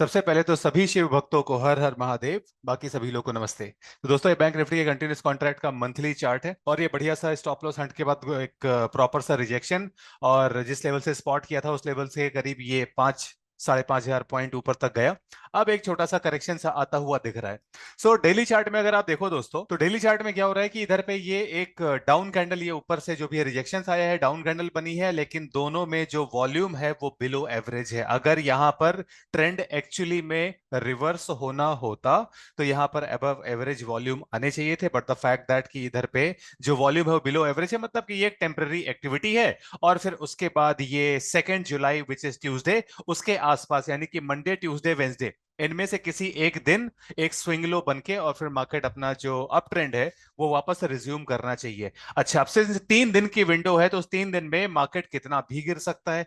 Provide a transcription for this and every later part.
सबसे पहले तो सभी शिव भक्तों को हर हर महादेव, बाकी सभी लोगों को नमस्ते। तो दोस्तों, ये बैंक निफ्टी के कंटिन्यूस कॉन्ट्रैक्ट का मंथली चार्ट है और ये बढ़िया सा स्टॉप लॉस हंट के बाद एक प्रॉपर सा रिजेक्शन, और जिस लेवल से स्पॉट किया था उस लेवल से करीब ये 5-5.5 हजार पॉइंट ऊपर तक गया। अब एक छोटा सा करेक्शन सा आता हुआ दिख रहा है। सो डेली चार्ट में अगर आप देखो दोस्तों, तो डेली चार्ट में क्या हो रहा है कि इधर पे ये एक डाउन कैंडल, ये ऊपर से जो भी रिजेक्शन आया है डाउन कैंडल बनी है, लेकिन दोनों में जो वॉल्यूम है वो बिलो एवरेज है। अगर यहाँ पर ट्रेंड एक्चुअली में रिवर्स होना होता तो यहां पर अबव एवरेज वॉल्यूम आने चाहिए थे, बट द फैक्ट दैट कि इधर पे जो वॉल्यूम है वो बिलो एवरेज है, मतलब कि ये एक टेम्पररी एक्टिविटी है। और फिर उसके बाद ये 2 जुलाई विच इज ट्यूसडे, उसके आसपास यानी कि मंडे ट्यूसडे वेंसडे, इनमें से किसी एक दिन एक स्विंग लो बन के और फिर मार्केट अपना जो अप ट्रेंड है वो वापस रिज्यूम करना चाहिए। अच्छा, अब से 3 दिन की विंडो है, तो उस 3 दिन में मार्केट कितना भी गिर सकता है।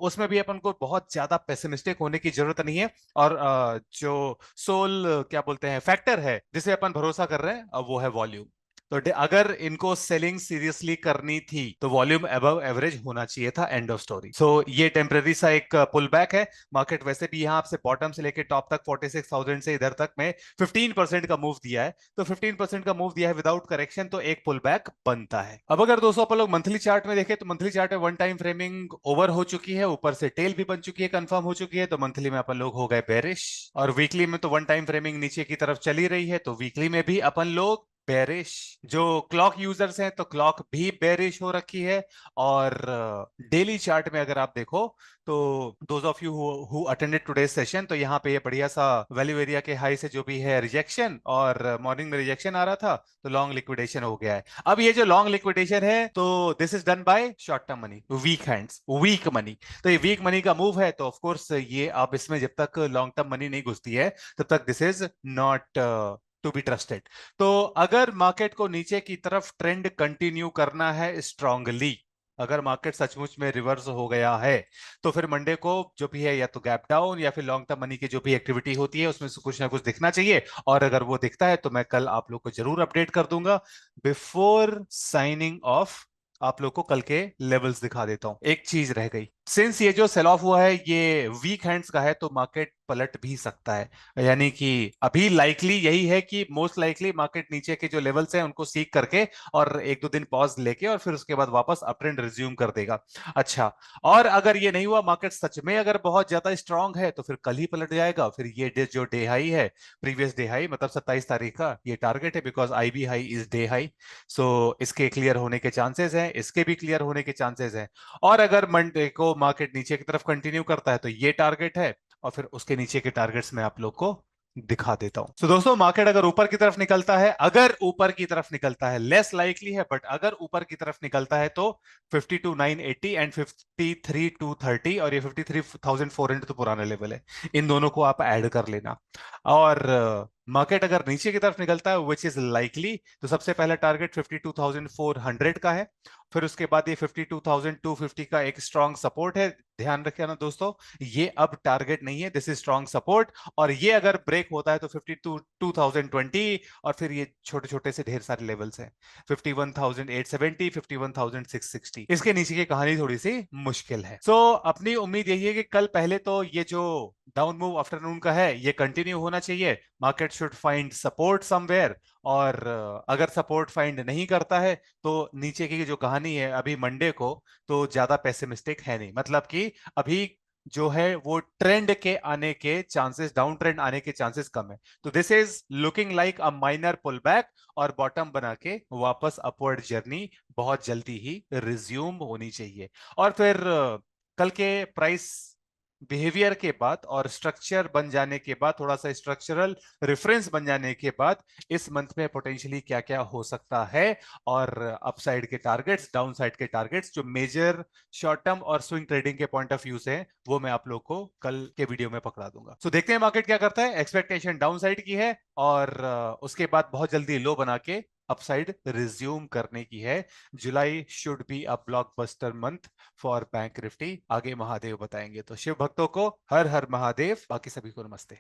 उसमें भी अपन को बहुत ज्यादा पेसिमिस्टिक होने की जरूरत नहीं है। और जो सोल क्या बोलते हैं फैक्टर है जिसे अपन भरोसा कर रहे हैं, वो है वॉल्यूम। तो अगर इनको सेलिंग सीरियसली करनी थी तो वॉल्यूम अबव एवरेज होना चाहिए था, एंड ऑफ स्टोरी। ये टेम्पररी सा एक पुल बैक है। मार्केट वैसे भी यहाँ से बॉटम से लेके टॉप तक 46,000 से इधर तक में 15% का मूव दिया है। तो 15% का मूव दिया है विदाउट करेक्शन, तो एक पुल बैक बनता है। अब अगर दोस्तों अपन लोग मंथली चार्ट में देखें, तो मंथली चार्ट में वन टाइम फ्रेमिंग ओवर हो चुकी है, ऊपर से टेल भी बन चुकी है, कंफर्म हो चुकी है। तो मंथली में अपन लोग हो गए बेरिश, और वीकली में तो वन टाइम फ्रेमिंग नीचे की तरफ चली रही है, तो वीकली में भी अपन लोग बेरिश। जो क्लॉक यूजर्स हैं तो क्लॉक भी बेरिश हो रखी है। और डेली चार्ट में अगर आप देखो, तो those of you who attended today's session, तो यहाँ पे ये बढ़िया सा वैल्यू एरिया के हाई से जो भी है रिजेक्शन, और मॉर्निंग में रिजेक्शन आ रहा था, तो लॉन्ग लिक्विडेशन हो गया है। अब ये जो लॉन्ग लिक्विडेशन है, तो this is done by short term money, weak hands, weak money. तो ये वीक मनी का मूव है, तो ऑफ कोर्स ये आप इसमें जब तक लॉन्ग टर्म मनी नहीं घुसती है तब तक this is not to be trusted. तो अगर मार्केट को नीचे की तरफ ट्रेंड कंटिन्यू करना है स्ट्रांगली, अगर मार्केट सचमुच में रिवर्स हो गया है, तो फिर मंडे को जो भी है या तो गैप डाउन या फिर लॉन्ग टर्म मनी की जो भी एक्टिविटी होती है उसमें से कुछ ना कुछ दिखना चाहिए। और अगर वो दिखता है तो मैं कल आप लोग को जरूर अपडेट कर दूंगा। बिफोर साइनिंग ऑफ आप लोग को कल के लेवल्स दिखा देता हूं। एक चीज रह गई, सिंस ये जो सेल ऑफ हुआ है ये वीक हैंड्स का है, तो मार्केट पलट भी सकता है। यानी कि अभी लाइकली यही है कि मोस्ट लाइकली मार्केट नीचे के जो लेवल्स हैं उनको सीक करके और 1-2 दिन पॉज लेके और फिर उसके बाद वापस अप ट्रेंड रिज्यूम कर देगा। अच्छा, और अगर ये नहीं हुआ, मार्केट सच में अगर बहुत ज्यादा स्ट्रांग है, तो फिर कल ही पलट जाएगा। फिर ये जो डे हाई है, प्रीवियस डे हाई मतलब 27 तारीख का, ये टारगेट है, because IB high is day high. इसके क्लियर होने के चांसेस हैं, इसके भी क्लियर होने के चांसेस हैं। और अगर मंडे को मार्केट नीचे की तरफ कंटिन्यू करता है तो ये टारगेट है, और फिर उसके नीचे के टारगेट्स में आप लोग को दिखा देता हूं। दोस्तों, मार्केट अगर ऊपर की तरफ निकलता है, अगर ऊपर की तरफ निकलता है, लेस लाइकली है, बट अगर ऊपर की तरफ निकलता है, तो 52,980 एंड 53,230, और ये 53,400 तो पुराना लेवल है, इन दोनों को आप ऐड कर लेना। और मार्केट अगर नीचे की तरफ निकलता है, विच इज लाइकली, तो सबसे पहला टारगेट 52,400 का है। फिर उसके बाद ये 52,250 का एक स्ट्रॉन्ग सपोर्ट है। ध्यान रखिए ना दोस्तों, ये अब टारगेट नहीं है, दिस इज स्ट्रॉन्ग सपोर्ट। और ये अगर ब्रेक होता है तो 52,2020, और फिर ये छोटे छोटे से ढेर सारे लेवल्स हैं, 51,870, 51,660, इसके नीचे की कहानी थोड़ी सी मुश्किल है। अपनी उम्मीद यही है कि कल पहले तो ये जो डाउन मूव आफ्टरनून का है ये कंटिन्यू होना चाहिए। Market should find support somewhere, और अगर सपोर्ट फाइंड नहीं करता है तो नीचे की जो कहानी है अभी मंडे को, तो ज्यादा पेसिमिस्टिक है नहीं, मतलब कि अभी जो है वो ट्रेंड के आने के चांसेस, डाउन ट्रेंड आने के चांसेस कम है। तो this is looking like a minor pull back, और बॉटम बना के वापस अपवर्ड जर्नी बहुत जल्दी ही रिज्यूम होनी चाहिए। और फिर कल के प्राइस बिहेवियर के बाद और स्ट्रक्चर बन जाने के बाद, थोड़ा सा स्ट्रक्चरल रेफरेंस बन जाने के बाद, इस मंथ में पोटेंशियली क्या क्या हो सकता है, और अपसाइड के टारगेट्स, डाउन साइड के टारगेट्स, जो मेजर शॉर्ट टर्म और स्विंग ट्रेडिंग के पॉइंट ऑफ व्यू से हैं, वो मैं आप लोग को कल के वीडियो में पकड़ा दूंगा। देखते हैं मार्केट क्या करता है। एक्सपेक्टेशन डाउन साइड की है, और उसके बाद बहुत जल्दी लो बना के अपसाइड रिज्यूम करने की है। July should be a blockbuster month for bank Nifty. आगे महादेव बताएंगे। तो शिव भक्तों को हर हर महादेव, बाकी सभी को नमस्ते।